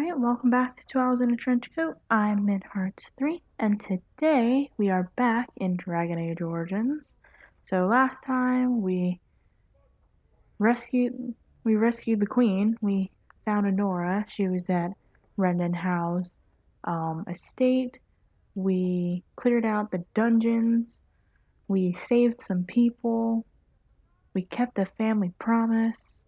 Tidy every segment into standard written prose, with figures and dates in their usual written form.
Alright, welcome back to 2 Hours in a Trench Coat. I'm MidHearts3, and today we are back in Dragon Age Origins. So last time we rescued the queen. We found Honora. She was at Rendon Howe's estate. We cleared out the dungeons. We saved some people. We kept a family promise.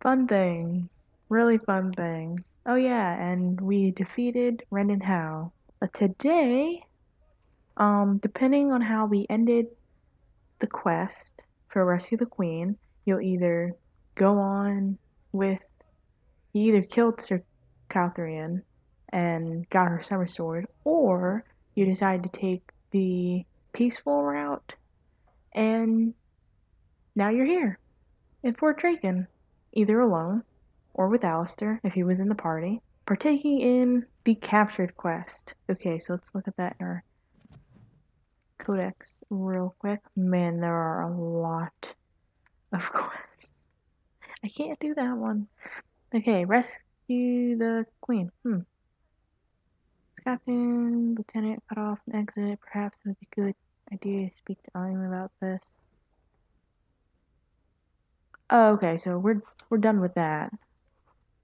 Fun things. Really fun things. Oh yeah, and we defeated Rendon Howe. But today, depending on how we ended the quest for Rescue the Queen, you'll either go on with you either killed Sir Calthrian and got her summer sword, or you decide to take the peaceful route and now you're here in Fort Draken, either alone or with Alistair if he was in the party, partaking in the captured quest. Okay, so let's look at that in our codex real quick. Man, there are a lot of quests. I can't do that one. Okay, rescue the queen. Captain, lieutenant, cut off and exit. Perhaps it would be a good idea to speak to Alim about this. Oh, okay, so we're done with that.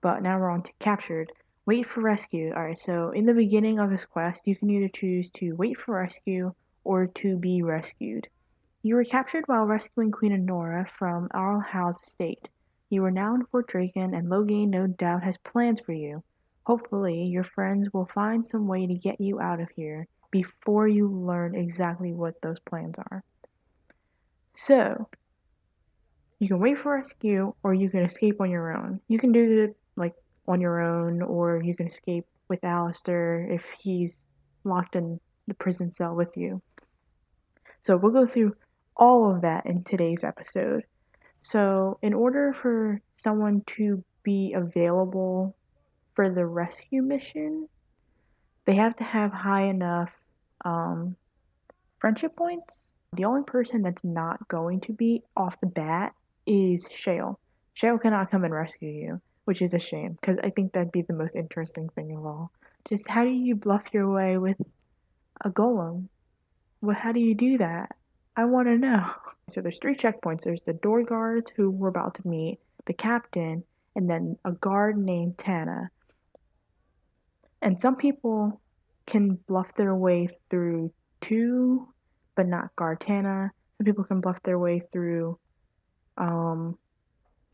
But now we're on to captured. Wait for rescue. Alright, so in the beginning of this quest, you can either choose to wait for rescue or to be rescued. You were captured while rescuing Queen Honora from Arl Howe's estate. You are now in Fort Draken, and Loghain no doubt has plans for you. Hopefully, your friends will find some way to get you out of here before you learn exactly what those plans are. So, you can wait for rescue, or you can escape on your own. You can do it on your own, or you can escape with Alistair if he's locked in the prison cell with you. So we'll go through all of that in today's episode. So in order for someone to be available for the rescue mission, they have to have high enough friendship points. The only person that's not going to be off the bat is Shale. Shale cannot come and rescue you, which is a shame, because I think that'd be the most interesting thing of all. Just how do you bluff your way with a golem? How do you do that? I want to know. So there's 3 checkpoints. There's the door guards who we're about to meet, the captain, and then a guard named Tana. And some people can bluff their way through 2, but not guard Tana. Some people can bluff their way through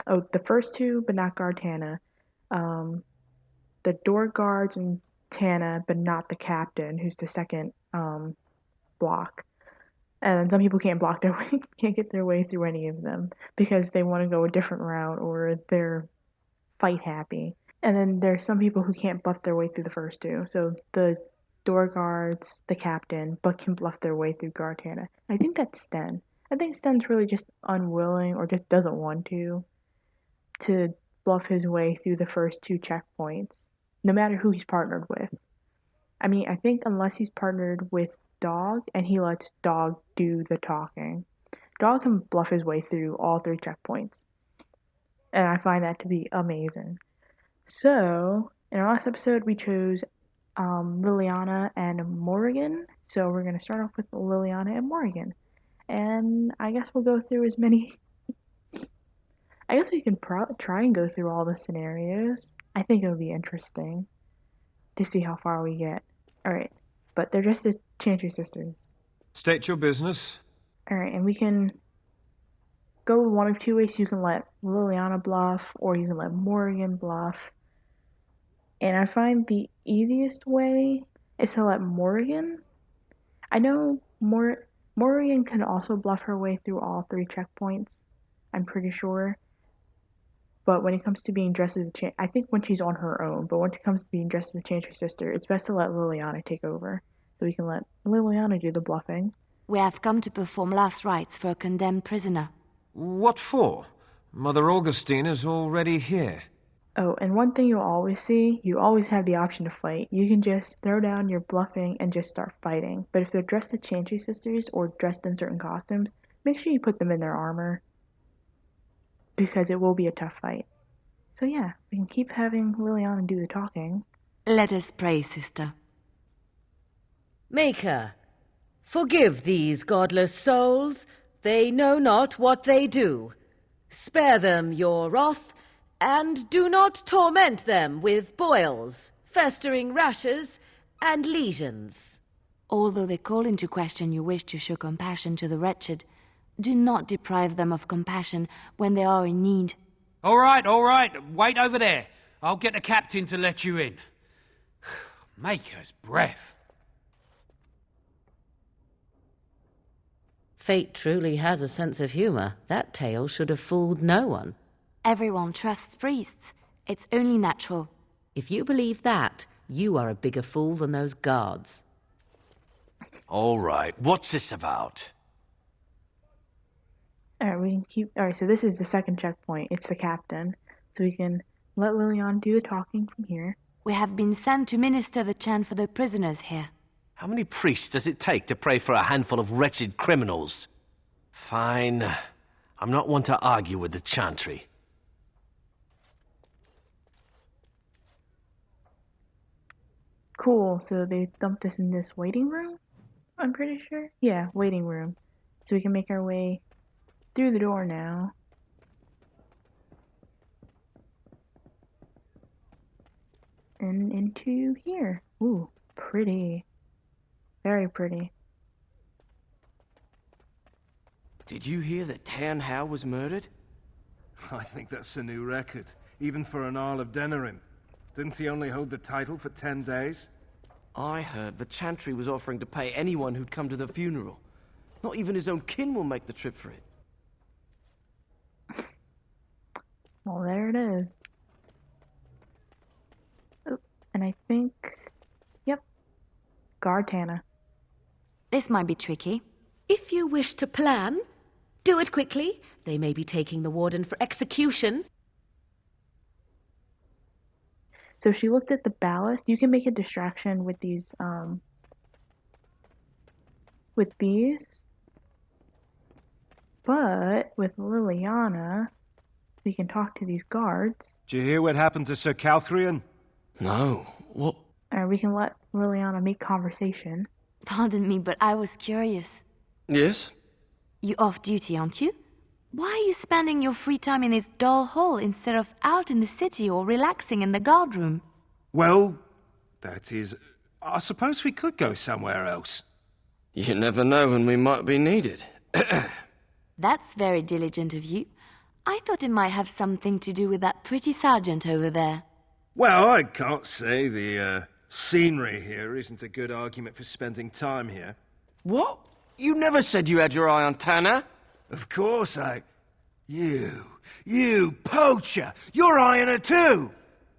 the first 2, but not guard Tana. The door guards and Tana, but not the captain, who's the second block. And some people can't get their way through any of them because they want to go a different route or they're fight happy. And then there's some people who can't bluff their way through the first 2. So the door guards, the captain, but can bluff their way through guard Tana. I think that's Sten. I think Sten's really just unwilling or just doesn't want to bluff his way through the first 2 checkpoints, no matter who he's partnered with. I mean, I think unless he's partnered with Dog and he lets Dog do the talking, Dog can bluff his way through all 3 checkpoints. And I find that to be amazing. So, in our last episode, we chose Liliana and Morrigan. So we're going to start off with Liliana and Morrigan. And I guess we'll go through as many... I guess we can try and go through all the scenarios. I think it'll be interesting to see how far we get. Alright, but they're just the Chantry sisters. State your business. Alright, and we can go one of 2 ways. You can let Liliana bluff, or you can let Morrigan bluff. And I find the easiest way is to let Morrigan. I know Morrigan can also bluff her way through all 3 checkpoints, I'm pretty sure. But when it comes to being dressed as a I think when she's on her own, but when it comes to being dressed as a Chantry sister, it's best to let Liliana take over. So we can let Liliana do the bluffing. We have come to perform last rites for a condemned prisoner. What for? Mother Augustine is already here. Oh, and one thing you'll always see, you always have the option to fight. You can just throw down your bluffing and just start fighting. But if they're dressed as Chantry sisters or dressed in certain costumes, make sure you put them in their armor, because it will be a tough fight. So yeah, we can keep having Liliana do the talking. Let us pray, sister. Maker, forgive these godless souls. They know not what they do. Spare them your wrath, and do not torment them with boils, festering rashes, and lesions. Although they call into question your wish to show compassion to the wretched, do not deprive them of compassion when they are in need. All right. Wait over there. I'll get the captain to let you in. Maker's breath. Fate truly has a sense of humor. That tale should have fooled no one. Everyone trusts priests. It's only natural. If you believe that, you are a bigger fool than those guards. All right, what's this about? Alright, we can keep... Alright, so this is the second checkpoint. It's the captain. So we can let Liliana do the talking from here. We have been sent to minister the chant for the prisoners here. How many priests does it take to pray for a handful of wretched criminals? Fine. I'm not one to argue with the chantry. Cool, so they dumped this in this waiting room? I'm pretty sure? Yeah, waiting room. So we can make our way through the door now. And into here. Ooh, pretty. Very pretty. Did you hear that Tan Hao was murdered? I think that's a new record, even for an Isle of Denerim. Didn't he only hold the title for 10 days? I heard the Chantry was offering to pay anyone who'd come to the funeral. Not even his own kin will make the trip for it. Well, there it is. Oh, and I think... Yep. Guard Tana. This might be tricky. If you wish to plan, do it quickly. They may be taking the warden for execution. So she looked at the ballast. You can make a distraction with these, with these. But with Liliana, we can talk to these guards. Did you hear what happened to Sir Calthrian? No, what? Or we can let Liliana make conversation. Pardon me, but I was curious. Yes? You off duty, aren't you? Why are you spending your free time in this dull hole instead of out in the city or relaxing in the guard room? Well, that is... I suppose we could go somewhere else. You never know when we might be needed. That's very diligent of you. I thought it might have something to do with that pretty sergeant over there. Well, I can't say the scenery here isn't a good argument for spending time here. What? You never said you had your eye on Tanner? Of course You poacher! You're eyeing her too!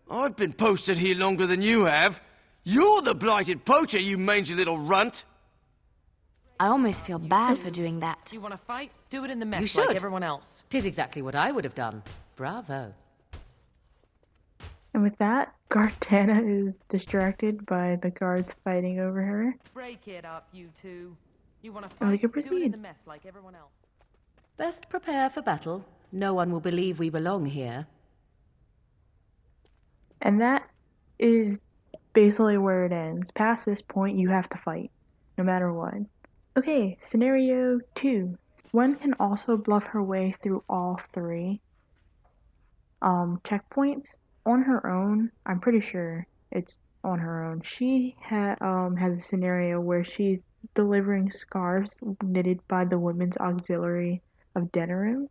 I've been posted here longer than you have. You're the blighted poacher, you mangy little runt! I almost feel bad for doing that. You want to fight? Do it in the mess You should. like everyone else. 'Tis exactly what I would have done. Bravo. And with that, Guard Tana is distracted by the guards fighting over her. Break it up, you two. You want to And we fight? can Do it in proceed. the mess like everyone else. Best prepare for battle. No one will believe we belong here. And that is basically where it ends. Past this point, you have to fight, no matter what. Okay, scenario 2. One can also bluff her way through all 3 checkpoints on her own. I'm pretty sure it's on her own. She has a scenario where she's delivering scarves knitted by the Women's Auxiliary of Denerim.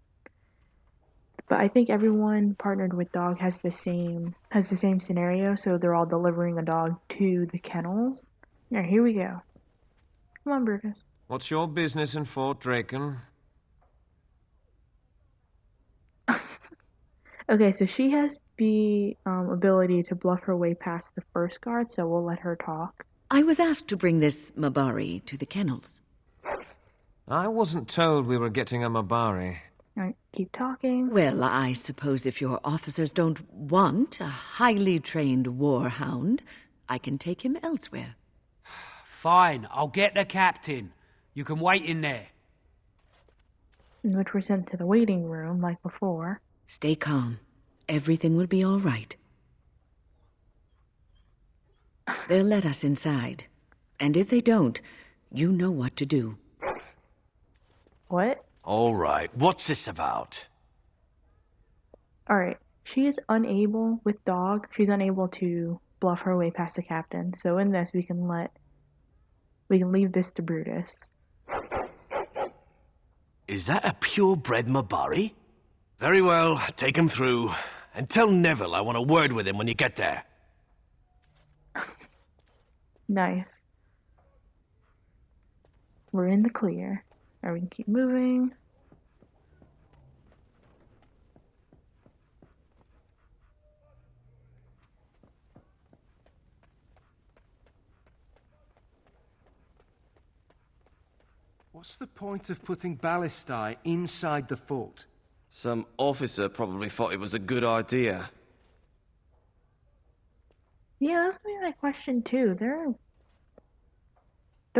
But I think everyone partnered with Dog has the same scenario, so they're all delivering a dog to the kennels. Alright, here we go. Come on, Brutus. What's your business in Fort Draken? Okay, so she has the ability to bluff her way past the first guard, so we'll let her talk. I was asked to bring this Mabari to the kennels. I wasn't told we were getting a Mabari. Alright, keep talking. Well, I suppose if your officers don't want a highly trained warhound, I can take him elsewhere. Fine, I'll get the captain. You can wait in there. In which we're sent to the waiting room, like before. Stay calm. Everything will be all right. They'll let us inside. And if they don't, you know what to do. What? All right, what's this about? Alright, she is unable, with dog, she's unable to bluff her way past the captain. So in this, we can leave this to Brutus. Is that a purebred Mabari? Very well, take him through. And tell Neville I want a word with him when you get there. Nice. We're in the clear. Alright, we can keep moving. What's the point of putting ballistae inside the fort? Some officer probably thought it was a good idea. Yeah, that's gonna be my question too. There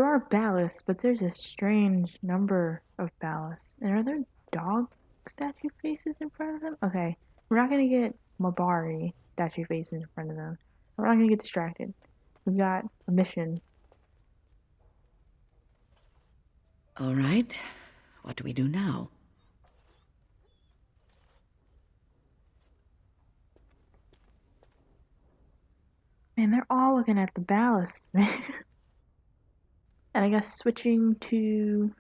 are ballasts, but there's a strange number of ballasts. And are there dog statue faces in front of them? Okay, we're not gonna get Mabari statue faces in front of them. We're not gonna get distracted. We've got a mission. All right. What do we do now? Man, they're all looking at the ballast, man. And I guess switching to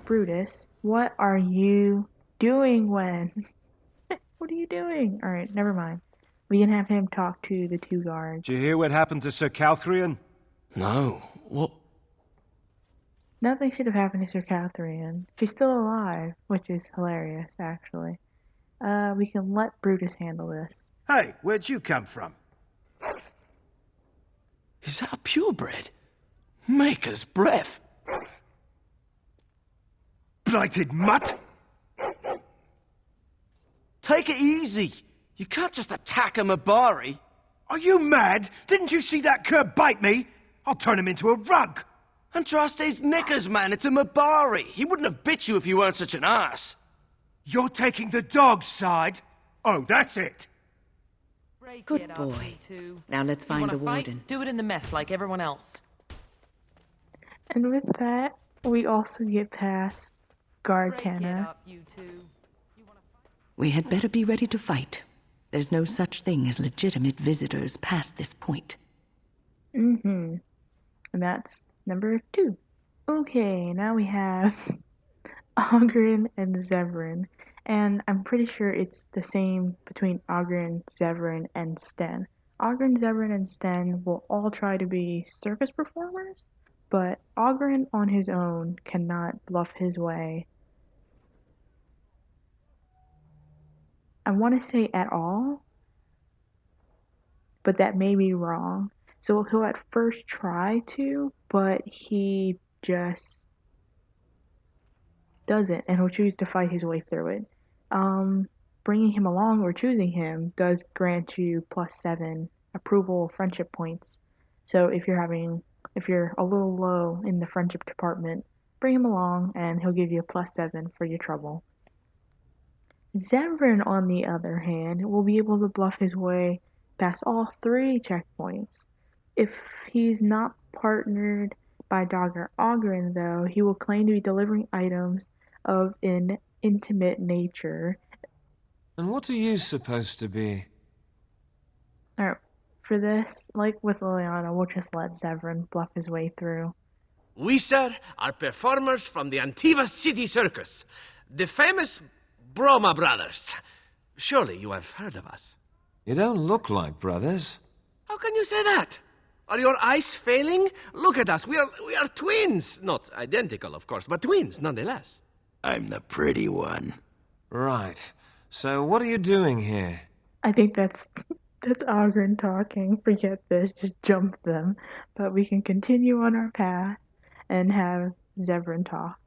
Brutus. What are you doing, Wen? What are you doing? Alright, never mind. We can have him talk to the two guards. Did you hear what happened to Sir Calthrian? No, what? Nothing should have happened to Sir Catherine. She's still alive, which is hilarious, actually. We can let Brutus handle this. Hey, where'd you come from? Is that a purebred? Maker's breath. Blighted mutt! Take it easy. You can't just attack a Mabari. Are you mad? Didn't you see that cur bite me? I'll turn him into a rug! And trust his knickers, man. It's a Mabari. He wouldn't have bit you if you weren't such an ass. You're taking the dog's side? Oh, that's it! Good boy. Now let's find the warden. Do it in the mess like everyone else. And with that, we also get past Guard Break it Tana. up, you two. We had better be ready to fight. There's no such thing as legitimate visitors past this point. Mm-hmm. And that's number 2. Okay, now we have Oghren and Zevran. And I'm pretty sure it's the same between Oghren, Zevran, and Sten. Oghren, Zevran, and Sten will all try to be circus performers, but Oghren on his own cannot bluff his way. I want to say at all, but that may be wrong. So he'll at first try to, but he just doesn't, and he'll choose to fight his way through it. Bringing him along or choosing him does grant you +7 approval friendship points. So if you're a little low in the friendship department, bring him along and he'll give you a +7 for your trouble. Zevran, on the other hand, will be able to bluff his way past all 3 checkpoints. If he's not partnered by Dogger Oghren, though, he will claim to be delivering items of an intimate nature. And what are you supposed to be? Alright, for this, like with Liliana, we'll just let Zevran bluff his way through. We, sir, are performers from the Antiva City Circus, the famous Broma Brothers. Surely you have heard of us. You don't look like brothers. How can you say that? Are your eyes failing? Look at us. We are twins. Not identical, of course, but twins nonetheless. I'm the pretty one. Right. So what are you doing here? I think that's Oghren talking. Forget this, just jump them. But we can continue on our path and have Zevran talk.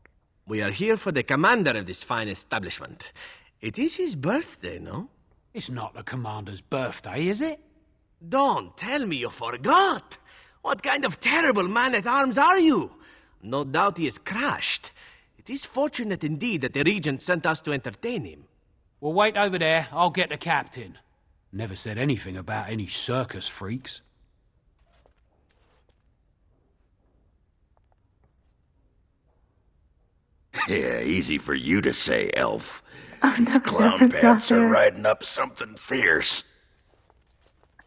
We are here for the commander of this fine establishment. It is his birthday, no? It's not the commander's birthday, is it? Don't tell me you forgot. What kind of terrible man-at-arms are you? No doubt he is crashed. It is fortunate indeed that the regent sent us to entertain him. Well, wait over there. I'll get the captain. Never said anything about any circus freaks. Yeah, easy for you to say, elf. Oh no, These clown Severin's not pants are there. riding up something fierce.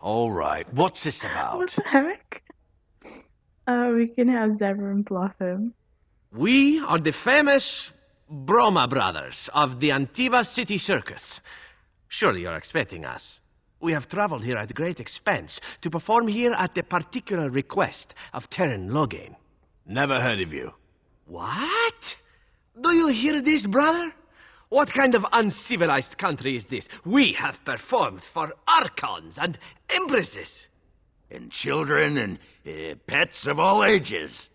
All right, what's this What about? the heck? We can have Severin bluff him. We are the famous Broma brothers of the Antiva City Circus. Surely you're expecting us. We have traveled here at great expense to perform here at the particular request of Terran Logain. Never heard of you. What? Do you hear this, brother? What kind of uncivilized country is this? We have performed for archons and empresses. And children and pets of all ages.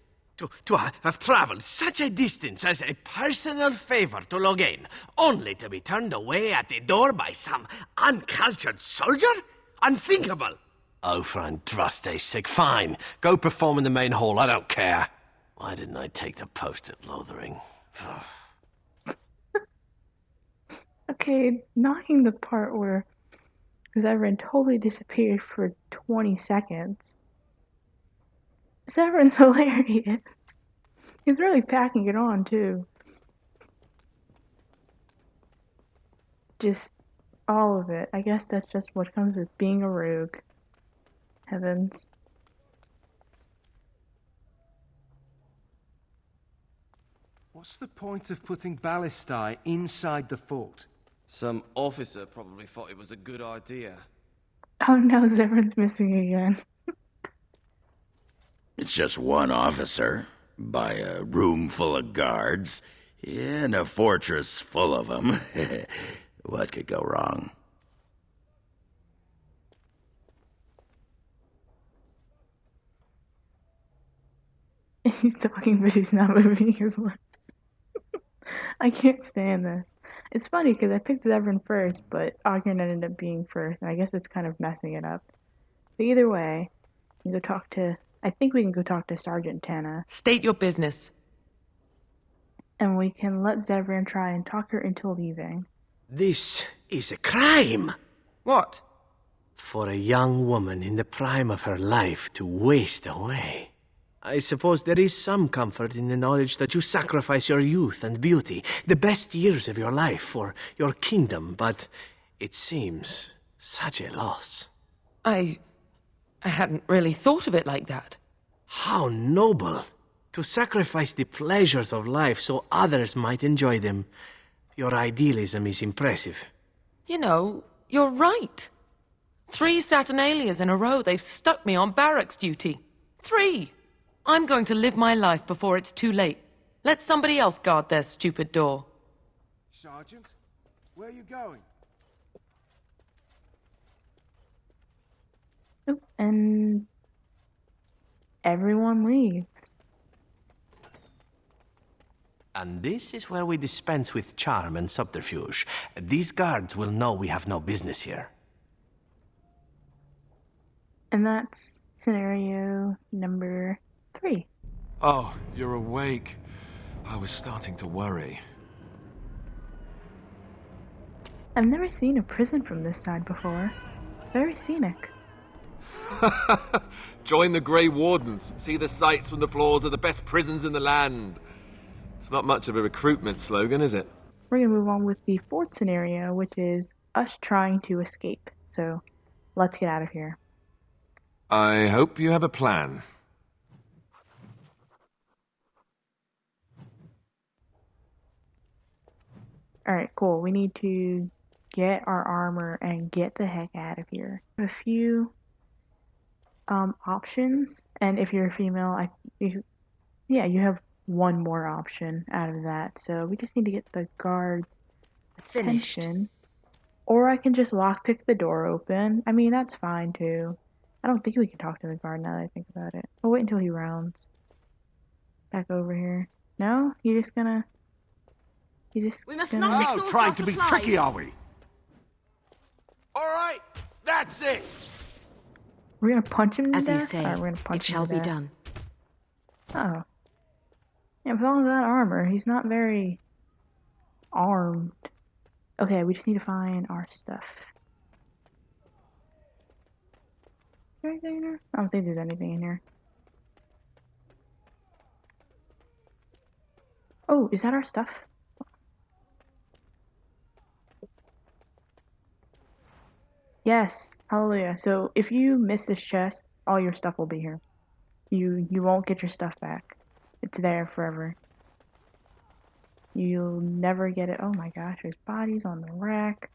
To have traveled such a distance as a personal favor to Logain, only to be turned away at the door by some uncultured soldier? Unthinkable. Oh, for Andraste's sake, fine. Go perform in the main hall, I don't care. Why didn't I take the post at Lothering? Okay, knocking the part where Severin totally disappeared for 20 seconds. Severin's hilarious. He's really packing it on, too. Just all of it. I guess that's just what comes with being a rogue. Heavens. What's the point of putting ballistae inside the fort? Some officer probably thought it was a good idea. Oh no, Severin's missing again. It's just one officer, by a room full of guards, in a fortress full of them. What could go wrong? He's talking, but he's not moving his lips. I can't stand this. It's funny because I picked Severin first, but Ogren ended up being first, and I guess it's kind of messing it up. But either way, we can go talk to. I think we can go talk to Sergeant Tana. State your business. And we can let Severin try and talk her into leaving. This is a crime. What? For a young woman in the prime of her life to waste away. I suppose there is some comfort in the knowledge that you sacrifice your youth and beauty, the best years of your life, for your kingdom, but it seems such a loss. I hadn't really thought of it like that. How noble! To sacrifice the pleasures of life so others might enjoy them. Your idealism is impressive. You know, you're right. 3 Saturnalias in a row they've stuck me on barracks duty. 3! I'm going to live my life before it's too late. Let somebody else guard their stupid door. Sergeant, where are you going? And everyone leaves. And this is where we dispense with charm and subterfuge. These guards will know we have no business here. And that's scenario number 3. Oh, you're awake. I was starting to worry. I've never seen a prison from this side before. Very scenic. Join the Grey Wardens. See the sights from the floors of the best prisons in the land. It's not much of a recruitment slogan, is it? We're going to move on with the 4th scenario, which is us trying to escape. So, let's get out of here. I hope you have a plan. Alright, cool. We need to get our armor and get the heck out of here. A few options, and if you're a female, you have one more option out of that. So we just need to get the guards' attention. Or I can just lockpick the door open. I mean, that's fine too. I don't think we can talk to the guard now that I think about it. I'll wait until he rounds back over here. No? You're just gonna... We must not exhaust our supplies. Are we? All right, that's it. We're gonna punch him to As you death? say, Alright, we're gonna punch it him shall to be death. done. Oh. Yeah, with all that armor, he's not very armed. Okay, we just need to find our stuff. Is there anything in here? I don't think there's anything in here. Oh, is that our stuff? Yes, hallelujah. So if you miss this chest, all your stuff will be here. You won't get your stuff back. It's there forever. You'll never get it. Oh my gosh, there's bodies on the rack.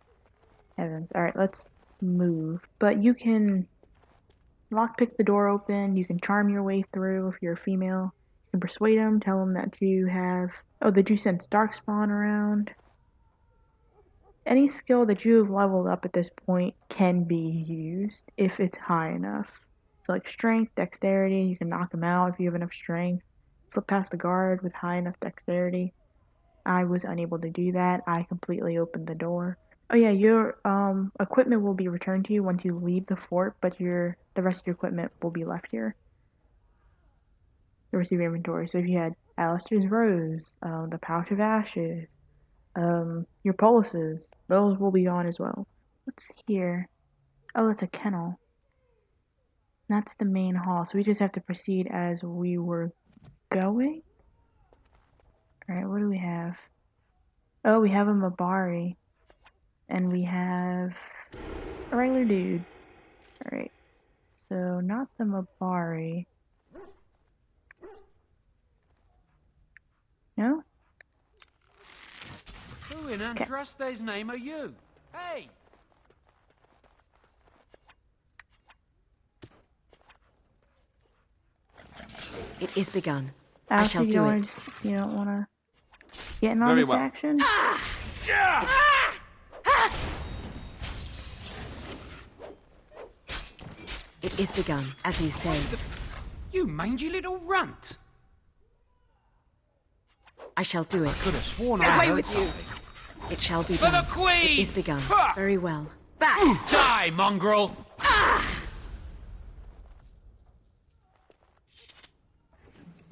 Heavens. Alright, let's move. But you can lockpick the door open. You can charm your way through if you're a female. You can persuade them, tell them that you have... Oh, that you sense darkspawn around. Any skill that you have leveled up at this point can be used if it's high enough. So like strength, dexterity, you can knock them out if you have enough strength. Slip past a guard with high enough dexterity. I was unable to do that. I completely opened the door. Oh yeah, your equipment will be returned to you once you leave the fort, but the rest of your equipment will be left here. The rest of your inventory. So if you had Alistair's Rose, the Pouch of Ashes, your pulses, those will be gone as well. What's here? Oh, it's a kennel. That's the main hall, so we just have to proceed as we were going. Alright, what do we have? Oh, we have a Mabari. And we have a regular dude. Alright, so not the Mabari. No? Who in Andraste's name are you? Hey! It is begun. I Alistair, shall do it. You don't want to get in on this action? It is begun, as you say. You mangy little runt! I shall do it. Could have sworn Get I away heard with you. something. It shall be For done. the Queen! It is begun. Ha! Very well. Back! Die, mongrel!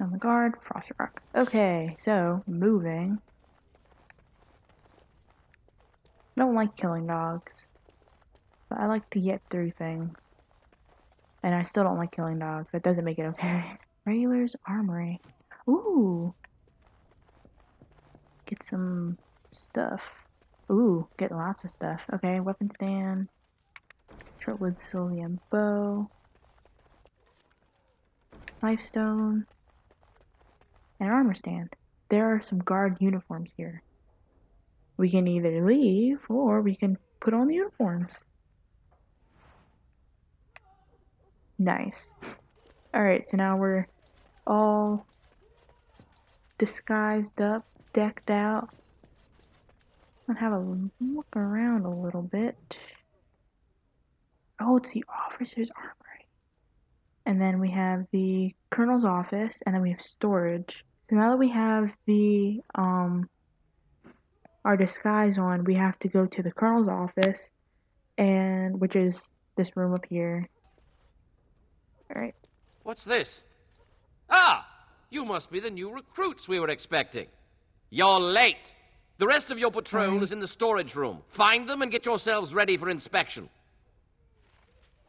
On the guard, Frost Rock. Okay, so moving. I don't like killing dogs, but I like to get through things. And I still don't like killing dogs. That doesn't make it okay. Regular's Armory. Ooh. Get some stuff. Ooh, get lots of stuff. Okay, weapon stand. Shortwood Sylvian bow. Lifestone. And armor stand. There are some guard uniforms here. We can either leave or we can put on the uniforms. Nice. Alright, so now we're all disguised up, decked out. I'll have a look around a little bit. Oh, it's the officer's armory. And then we have the colonel's office, and then we have storage. So now that we have the our disguise on, we have to go to the colonel's office, and which is this room up here. Alright. What's this? Ah! You must be the new recruits we were expecting. You're late. The rest of your patrol is in the storage room. Find them and get yourselves ready for inspection.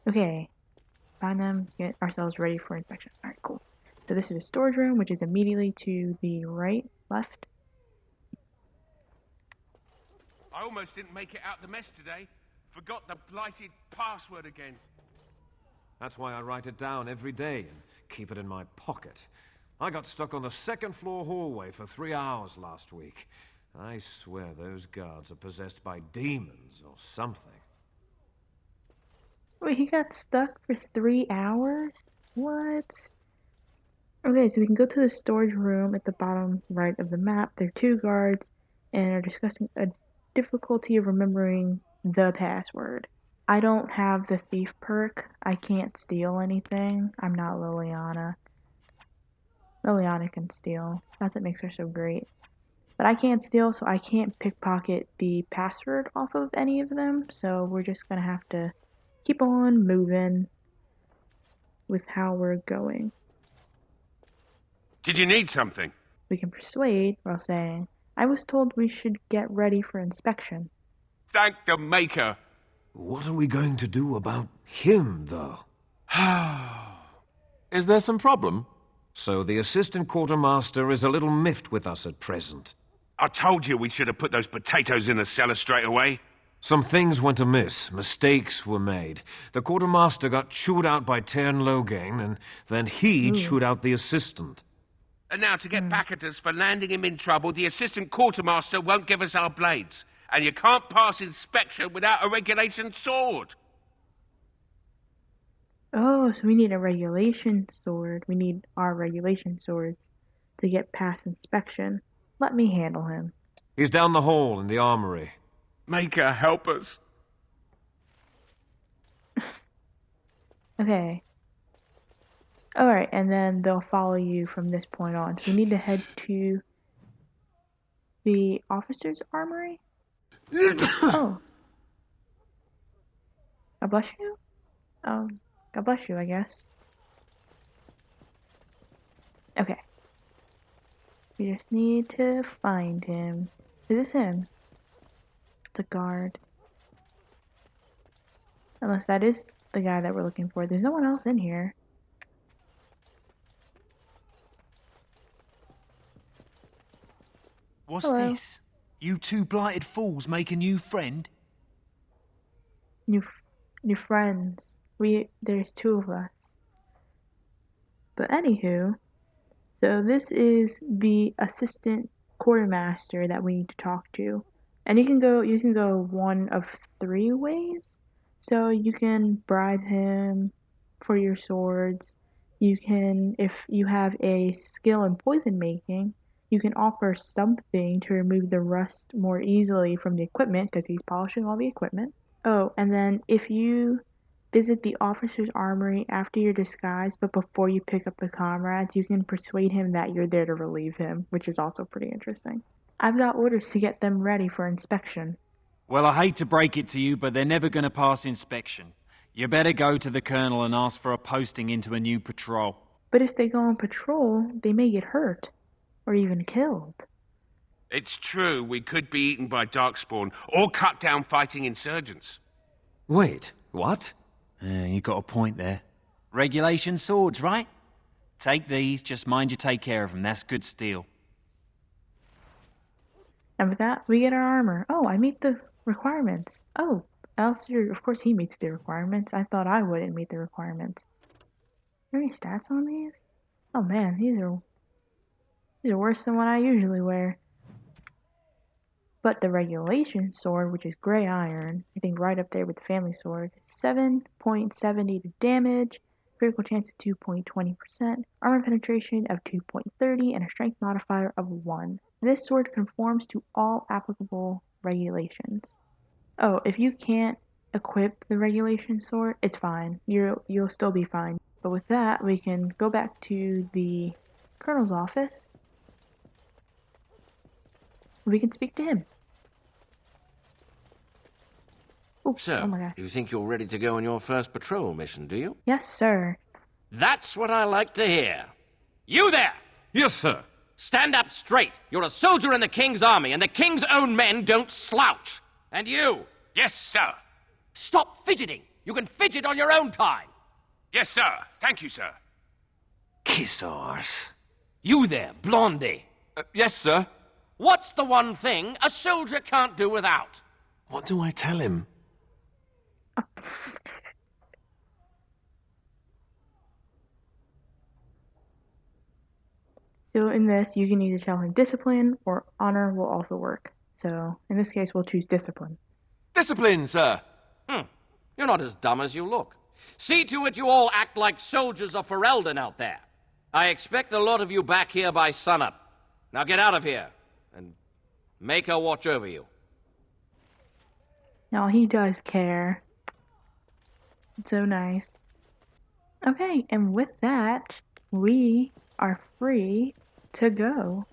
Okay. Find them, get ourselves ready for inspection. Alright, cool. So this is the storage room, which is immediately to the right, left. I almost didn't make it out the mess today. Forgot the blighted password again. That's why I write it down every day and keep it in my pocket. I got stuck on the second floor hallway for 3 hours last week. I swear those guards are possessed by demons or something. Wait, he got stuck for 3 hours? What? Okay, so we can go to the storage room at the bottom right of the map. There are 2 guards and are discussing a difficulty of remembering the password. I don't have the thief perk. I can't steal anything. I'm not Liliana. Liliana can steal. That's what makes her so great. But I can't steal, so I can't pickpocket the password off of any of them. So we're just gonna have to keep on moving with how we're going. Did you need something? We can persuade while saying, I was told we should get ready for inspection. Thank the Maker. What are we going to do about him, though? Is there some problem? So the assistant quartermaster is a little miffed with us at present. I told you we should have put those potatoes in the cellar straight away. Some things went amiss. Mistakes were made. The quartermaster got chewed out by Tern Logain, and then he chewed out the assistant. And now to get back at us for landing him in trouble, the assistant quartermaster won't give us our blades. And you can't pass inspection without a regulation sword. Oh, so we need a regulation sword. We need our regulation swords to get past inspection. Let me handle him. He's down the hall in the armory. Maker, help us. Okay. Alright, and then they'll follow you from this point on. So we need to head to the officer's armory? Oh. God bless you? God bless you, I guess. Okay. We just need to find him. Is this him? It's a guard. Unless that is the guy that we're looking for. There's no one else in here. What's Hello. this? You two blighted fools make a new friend? New friends. There's two of us. But anywho, so this is the assistant quartermaster that we need to talk to. And you can go one of 3 ways. So you can bribe him for your swords. You can, if you have a skill in poison making, you can offer something to remove the rust more easily from the equipment because he's polishing all the equipment. Oh, and then if you visit the officer's armory after your disguise, but before you pick up the comrades, you can persuade him that you're there to relieve him, which is also pretty interesting. I've got orders to get them ready for inspection. Well, I hate to break it to you, but they're never going to pass inspection. You better go to the colonel and ask for a posting into a new patrol. But if they go on patrol, they may get hurt. Or even killed. It's true, we could be eaten by darkspawn or cut down fighting insurgents. Wait, what? You got a point there. Regulation swords, right? Take these, just mind you take care of them. That's good steel. And with that, we get our armor. Oh, I meet the requirements. Oh, Alistair, of course he meets the requirements. I thought I wouldn't meet the requirements. Are there any stats on these? Oh man, these are worse than what I usually wear. But the regulation sword, which is gray iron, I think right up there with the family sword, 7.70 to damage, critical chance of 2.20%, armor penetration of 2.30, and a strength modifier of 1. This sword conforms to all applicable regulations. Oh, if you can't equip the regulation sword, it's fine. You'll still be fine. But with that, we can go back to the colonel's office. We can speak to him. Oops, So, oh my god. you think you're ready to go on your first patrol mission, do you? Yes, sir. That's what I like to hear. You there! Yes, sir. Stand up straight. You're a soldier in the king's army, and the king's own men don't slouch. And you! Yes, sir. Stop fidgeting. You can fidget on your own time. Yes, sir. Thank you, sir. Kiss arse. You there, Blondie. Yes, sir. What's the one thing a soldier can't do without? What do I tell him? So in this, you can either tell him discipline or honor will also work. So in this case, we'll choose discipline. Discipline, sir. You're not as dumb as you look. See to it you all act like soldiers of Ferelden out there. I expect a lot of you back here by sunup. Now get out of here, and make her watch over you. Now he does care. It's so nice. Okay, and with that, we are free to go.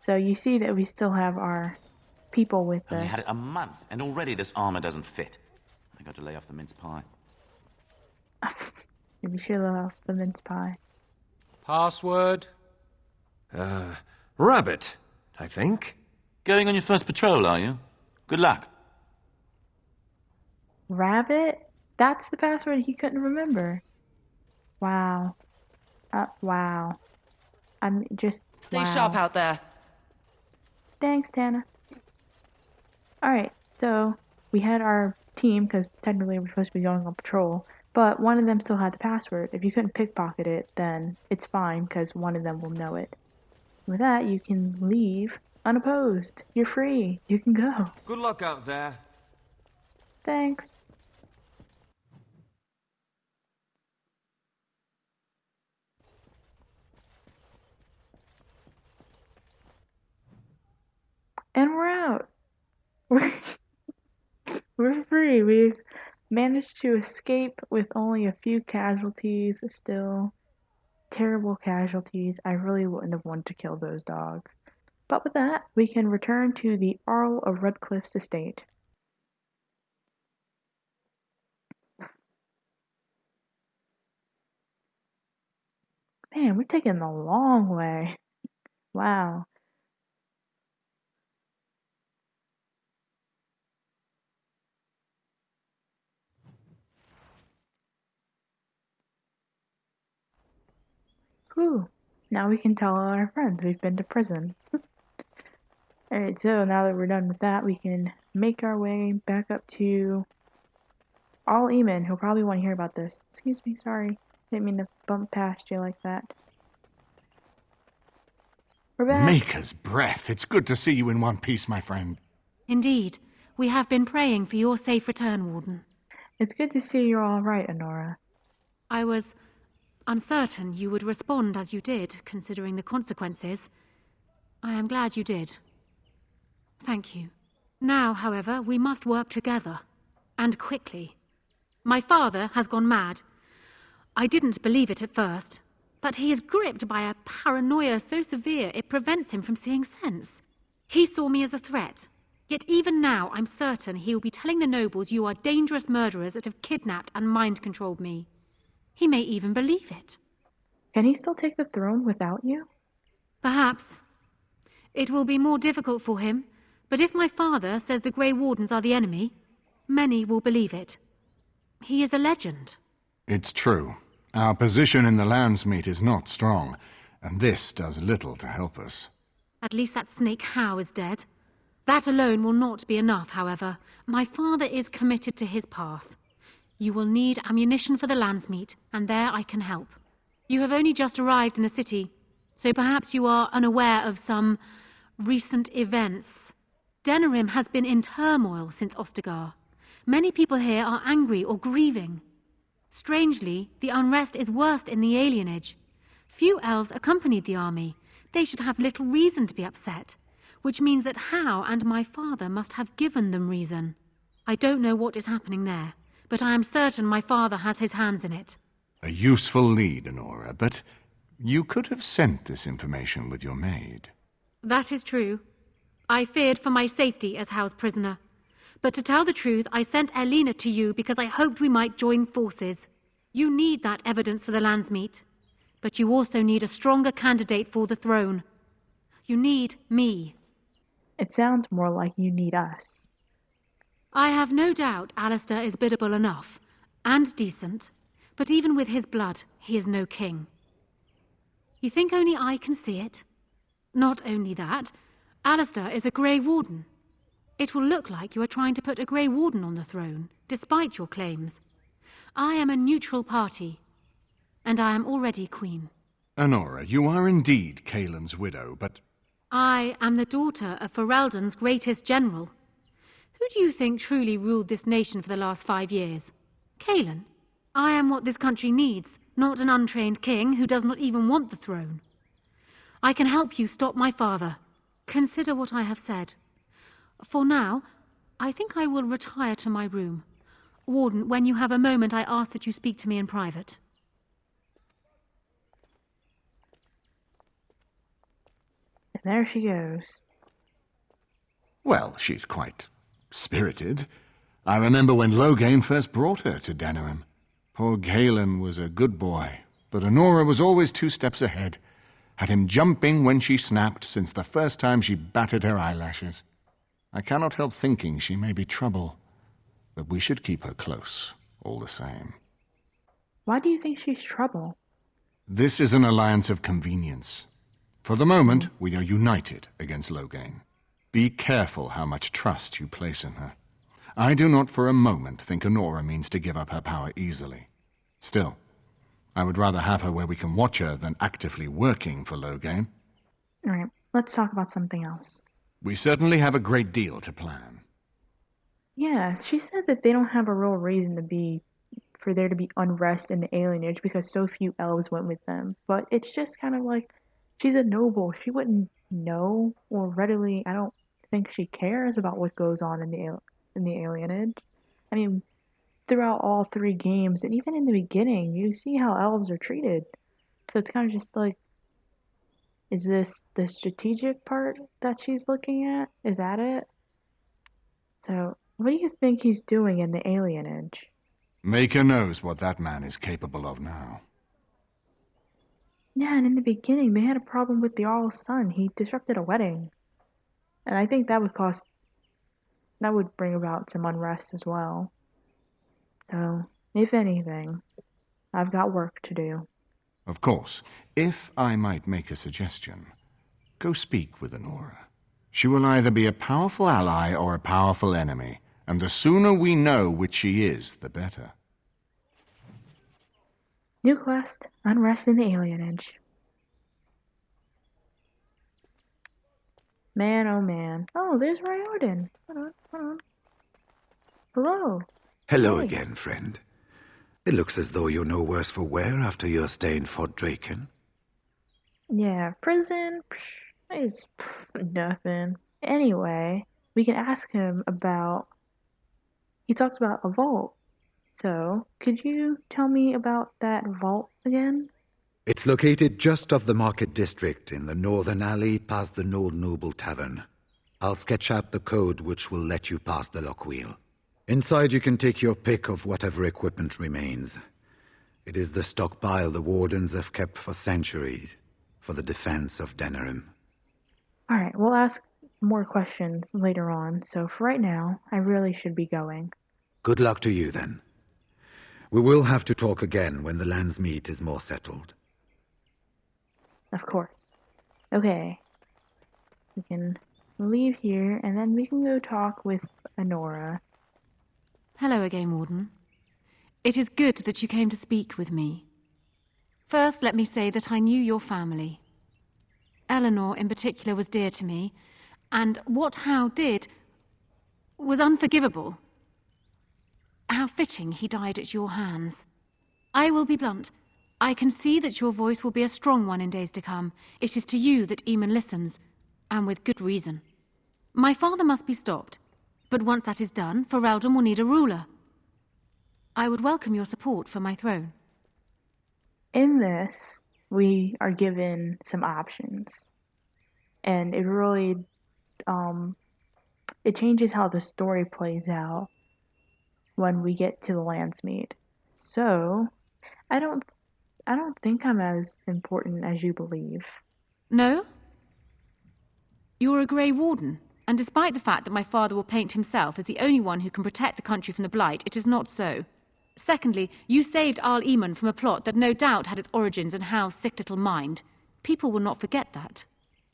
So you see that we still have our people with us. Only had it a month, and already this armor doesn't fit. I got to lay off the mince pie. Maybe she'll love the mince pie. Password? Rabbit, I think. Going on your first patrol, are you? Good luck. Rabbit? That's the password he couldn't remember. Wow. Wow. I'm just. Stay wow. sharp out there. Thanks, Tana. Alright, so we had our team, because technically we're supposed to be going on patrol, but one of them still had the password. If you couldn't pickpocket it, then it's fine, because one of them will know it. With that, you can leave unopposed. You're free. You can go. Good luck out there. Thanks. And we're out. We're free. We've managed to escape with only a few casualties still. Terrible casualties. I really wouldn't have wanted to kill those dogs. But with that, we can return to the Earl of Redcliffe's estate. Man, we're taking the long way. Wow. Whew. Now we can tell all our friends we've been to prison. Alright, so now that we're done with that, we can make our way back up to All Eamon, who'll probably want to hear about this. Excuse me, sorry. Didn't mean to bump past you like that. We're back. Maker's breath. It's good to see you in one piece, my friend. Indeed. We have been praying for your safe return, Warden. It's good to see you're all right, Honora. I was uncertain you would respond as you did, considering the consequences. I am glad you did. Thank you. Now, however, we must work together. And quickly. My father has gone mad. I didn't believe it at first, but he is gripped by a paranoia so severe it prevents him from seeing sense. He saw me as a threat. Yet even now, I'm certain he will be telling the nobles you are dangerous murderers that have kidnapped and mind-controlled me. He may even believe it. Can he still take the throne without you? Perhaps. It will be more difficult for him, but if my father says the Grey Wardens are the enemy, many will believe it. He is a legend. It's true. Our position in the Landsmeet is not strong, and this does little to help us. At least that snake Howe is dead. That alone will not be enough, however. My father is committed to his path. You will need ammunition for the Landsmeet, and there I can help. You have only just arrived in the city, so perhaps you are unaware of some recent events. Denerim has been in turmoil since Ostagar. Many people here are angry or grieving. Strangely, the unrest is worst in the alienage. Few elves accompanied the army. They should have little reason to be upset, which means that Howe and my father must have given them reason. I don't know what is happening there, but I am certain my father has his hands in it. A useful lead, Honora, but you could have sent this information with your maid. That is true. I feared for my safety as Howe's prisoner. But to tell the truth, I sent Elena to you because I hoped we might join forces. You need that evidence for the Landsmeet. But you also need a stronger candidate for the throne. You need me. It sounds more like you need us. I have no doubt Alistair is biddable enough, and decent, but even with his blood, he is no king. You think only I can see it? Not only that, Alistair is a Grey Warden. It will look like you are trying to put a Grey Warden on the throne, despite your claims. I am a neutral party, and I am already queen. Honora, you are indeed Kaelin's widow, but... I am the daughter of Ferelden's greatest general. Who do you think truly ruled this nation for the last 5 years? Kaelin. I am what this country needs, not an untrained king who does not even want the throne. I can help you stop my father. Consider what I have said. For now, I think I will retire to my room. Warden, when you have a moment, I ask that you speak to me in private. And there she goes. Well, she's quite spirited. I remember when Loghain first brought her to Denerim. Poor Galen was a good boy, but Honora was always 2 steps ahead. Had him jumping when she snapped since the first time she batted her eyelashes. I cannot help thinking she may be trouble, but we should keep her close, all the same. Why do you think she's trouble? This is an alliance of convenience. For the moment, we are united against Loghain. Be careful how much trust you place in her. I do not for a moment think Honora means to give up her power easily. Still, I would rather have her where we can watch her than actively working for Loghain. All right, let's talk about something else. We certainly have a great deal to plan. Yeah, she said that they don't have a real reason for there to be unrest in the alienage because so few elves went with them. But it's just kind of like, she's a noble. She wouldn't know or readily, I don't think she cares about what goes on in the alienage. I mean, throughout all 3 games, and even in the beginning, you see how elves are treated. So it's kind of just like, is this the strategic part that she's looking at? Is that it? So, what do you think he's doing in the alienage? Maker knows what that man is capable of now. Yeah, and in the beginning, they had a problem with the Jarl's son. He disrupted a wedding. And I think that would bring about some unrest as well. So, if anything, I've got work to do. Of course, if I might make a suggestion, go speak with Honora. She will either be a powerful ally or a powerful enemy, and the sooner we know which she is, the better. New quest, Unrest in the Alienage. Man, oh man. Oh, there's Grey Warden. Hold on. Hello. Hello Hey. again, friend. It looks as though you're no worse for wear after your stay in Fort Draken. Yeah, prison is nothing. Anyway, we can ask him about... He talked about a vault. So, could you tell me about that vault again? It's located just off the Market District in the northern alley past the Old Noble Tavern. I'll sketch out the code which will let you pass the lock wheel. Inside you can take your pick of whatever equipment remains. It is the stockpile the Wardens have kept for centuries for the defense of Denerim. Alright, we'll ask more questions later on, so for right now, I really should be going. Good luck to you, then. We will have to talk again when the land's meet is more settled. Of course. Okay. We can leave here, and then we can go talk with Honora. Hello again, Warden. It is good that you came to speak with me. First, let me say that I knew your family. Eleanor, in particular, was dear to me, and what Hal did was unforgivable. How fitting he died at your hands. I will be blunt. I can see that your voice will be a strong one in days to come. It is to you that Eamon listens, and with good reason. My father must be stopped, but once that is done, Ferelden will need a ruler. I would welcome your support for my throne. In this, we are given some options. And it really, it changes how the story plays out when we get to the Landsmeet. So, I don't think I'm as important as you believe. No? You're a Grey Warden, and despite the fact that my father will paint himself as the only one who can protect the country from the Blight, it is not so. Secondly, you saved Arl Eamon from a plot that no doubt had its origins in Hal's sick little mind. People will not forget that.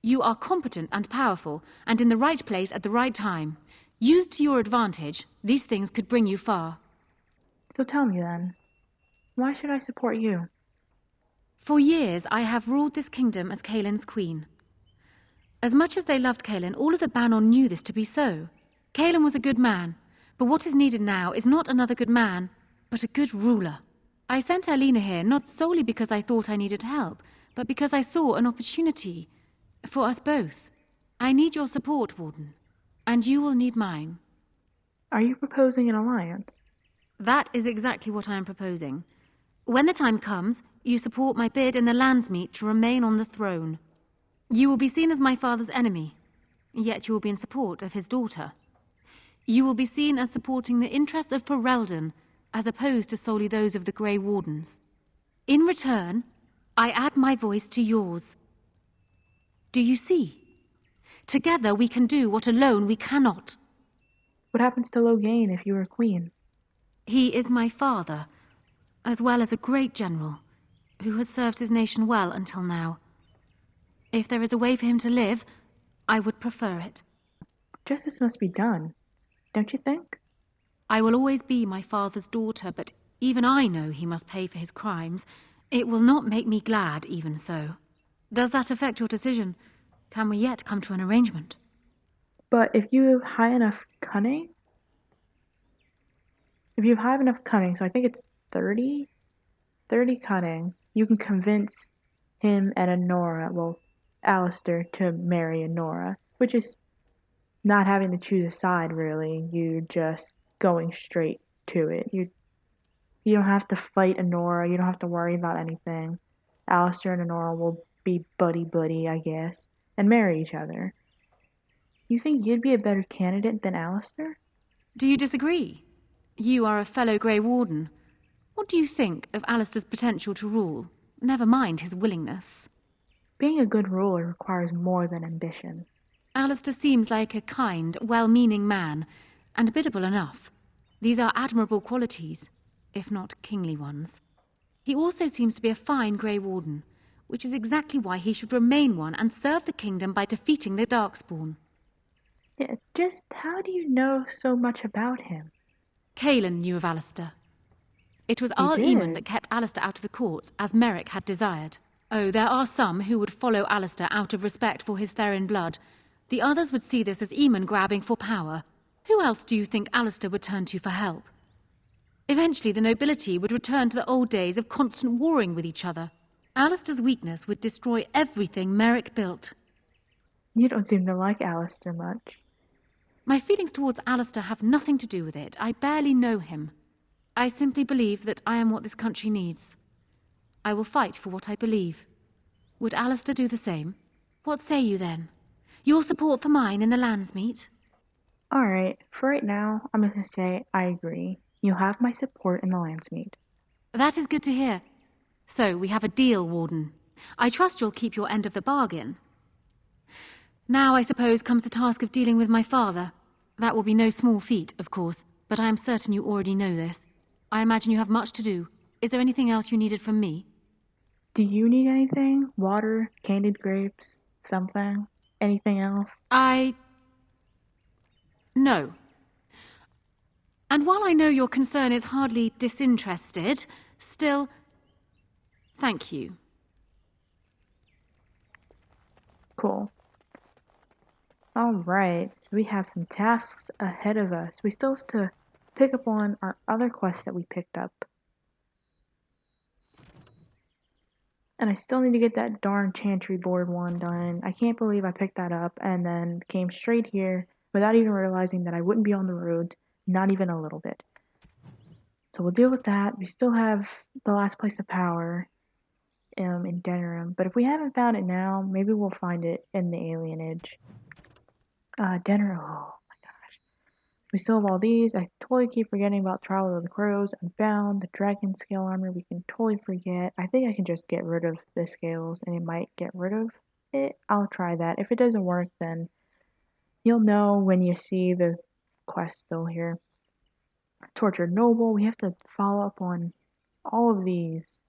You are competent and powerful, and in the right place at the right time. Used to your advantage, these things could bring you far. So tell me then, why should I support you? For years, I have ruled this kingdom as Caelin's queen. As much as they loved Caelin, all of the Banon knew this to be so. Caelin was a good man, but what is needed now is not another good man, but a good ruler. I sent Alina here not solely because I thought I needed help, but because I saw an opportunity for us both. I need your support, Warden, and you will need mine. Are you proposing an alliance? That is exactly what I am proposing. When the time comes, you support my bid in the Landsmeet to remain on the throne. You will be seen as my father's enemy, yet you will be in support of his daughter. You will be seen as supporting the interests of Ferelden, as opposed to solely those of the Grey Wardens. In return, I add my voice to yours. Do you see? Together we can do what alone we cannot. What happens to Loghain if you were queen? He is my father, as well as a great general, who has served his nation well until now. If there is a way for him to live, I would prefer it. Justice must be done, don't you think? I will always be my father's daughter, but even I know he must pay for his crimes. It will not make me glad, even so. Does that affect your decision? Can we yet come to an arrangement? But if you have high enough cunning... If you have high enough cunning, so I think it's 30 cunning, you can convince him and Honora, well, Alistair, to marry Honora, which is not having to choose a side, really. You're just going straight to it. You don't have to fight Honora, you don't have to worry about anything. Alistair and Honora will be buddy-buddy, I guess, and marry each other. You think you'd be a better candidate than Alistair? Do you disagree? You are a fellow Grey Warden. What do you think of Alistair's potential to rule? Never mind his willingness. Being a good ruler requires more than ambition. Alistair seems like a kind, well-meaning man, and biddable enough. These are admirable qualities, if not kingly ones. He also seems to be a fine Grey Warden, which is exactly why he should remain one and serve the kingdom by defeating the Darkspawn. Yeah, just how do you know so much about him? Cailan knew of Alistair. It was Arl Eamon that kept Alistair out of the courts, as Merrick had desired. Oh, there are some who would follow Alistair out of respect for his Therin blood. The others would see this as Eamon grabbing for power. Who else do you think Alistair would turn to for help? Eventually, the nobility would return to the old days of constant warring with each other. Alistair's weakness would destroy everything Merrick built. You don't seem to like Alistair much. My feelings towards Alistair have nothing to do with it. I barely know him. I simply believe that I am what this country needs. I will fight for what I believe. Would Alistair do the same? What say you then? Your support for mine in the Landsmeet? Alright, for right now, I'm going to say I agree. You'll have my support in the Landsmeet. That is good to hear. So, we have a deal, Warden. I trust you'll keep your end of the bargain. Now, I suppose, comes the task of dealing with my father. That will be no small feat, of course, but I am certain you already know this. I imagine you have much to do. Is there anything else you needed from me? Do you need anything? Water? Candied grapes? Something? Anything else? No. And while I know your concern is hardly disinterested, still, thank you. Cool. Alright, so we have some tasks ahead of us. We still have to pick up on our other quests that we picked up. And I still need to get that darn chantry board one done. I can't believe I picked that up and then came straight here without even realizing that I wouldn't be on the road, not even a little bit. So we'll deal with that. We still have the last place of power in Denerim, but if we haven't found it now, maybe we'll find it in the Alienage. Denerim, oh my gosh. We still have all these. I totally keep forgetting about Trial of the Crows, Unbound, the Dragon Scale Armor, we can totally forget. I think I can just get rid of the scales and it might get rid of it. I'll try that. If it doesn't work, then you'll know when you see the quest still here. Tortured Noble, we have to follow up on all of these.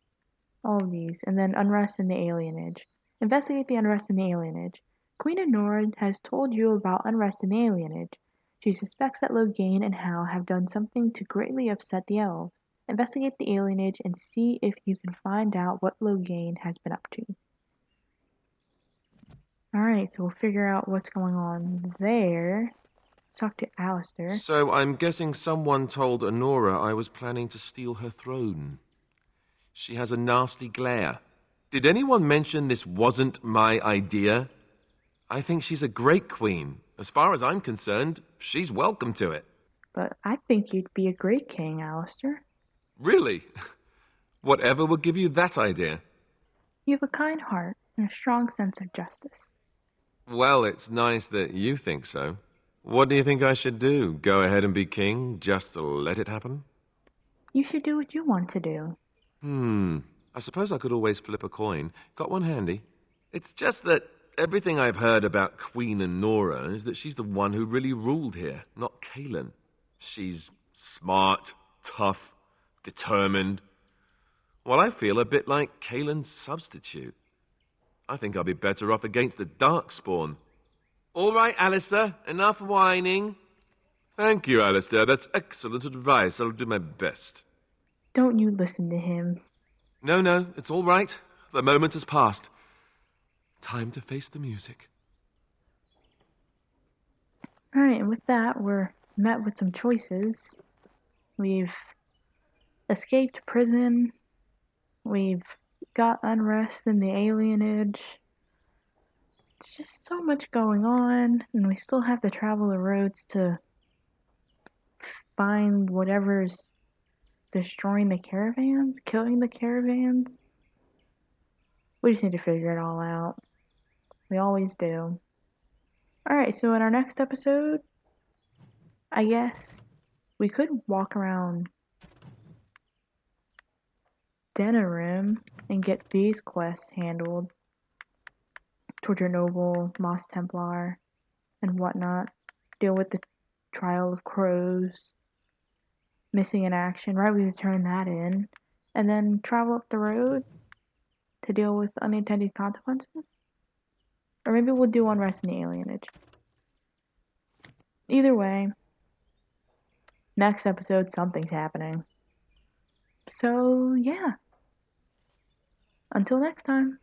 And then Unrest in the Alienage. Investigate the Unrest in the Alienage. Queen Honora has told you about Unrest in the Alienage. She suspects that Loghain and Hal have done something to greatly upset the elves. Investigate the Alienage and see if you can find out what Loghain has been up to. Alright, so we'll figure out what's going on there. Let's talk to Alistair. So I'm guessing someone told Honora I was planning to steal her throne. She has a nasty glare. Did anyone mention this wasn't my idea? I think she's a great queen. As far as I'm concerned, she's welcome to it. But I think you'd be a great king, Alistair. Really? Whatever will give you that idea? You have a kind heart and a strong sense of justice. Well, it's nice that you think so. What do you think I should do? Go ahead and be king, just to let it happen? You should do what you want to do. I suppose I could always flip a coin. Got one handy. It's just that Everything I've heard about Queen Nora is that she's the one who really ruled here, not Kaelin. She's smart, tough, determined. Well, I feel a bit like Kaelin's substitute. I think I'll be better off against the Darkspawn. All right, Alistair, enough whining. Thank you, Alistair. That's excellent advice. I'll do my best. Don't you listen to him. No, it's all right. The moment has passed. Time to face the music. Alright, and with that, we're met with some choices. We've escaped prison. We've got unrest in the alienage. It's just so much going on, and we still have to travel the roads to find whatever's destroying the caravans, killing the caravans. We just need to figure it all out. We always do. Alright, so in our next episode, I guess we could walk around Denerim and get these quests handled. Torture Noble, Moss Templar, and whatnot. Deal with the Trial of Crows. Missing in action, right? We could turn that in. And then travel up the road to deal with unintended consequences. Or maybe we'll do Unrest in the Alienage. Either way, next episode, something's happening. So, yeah. Until next time.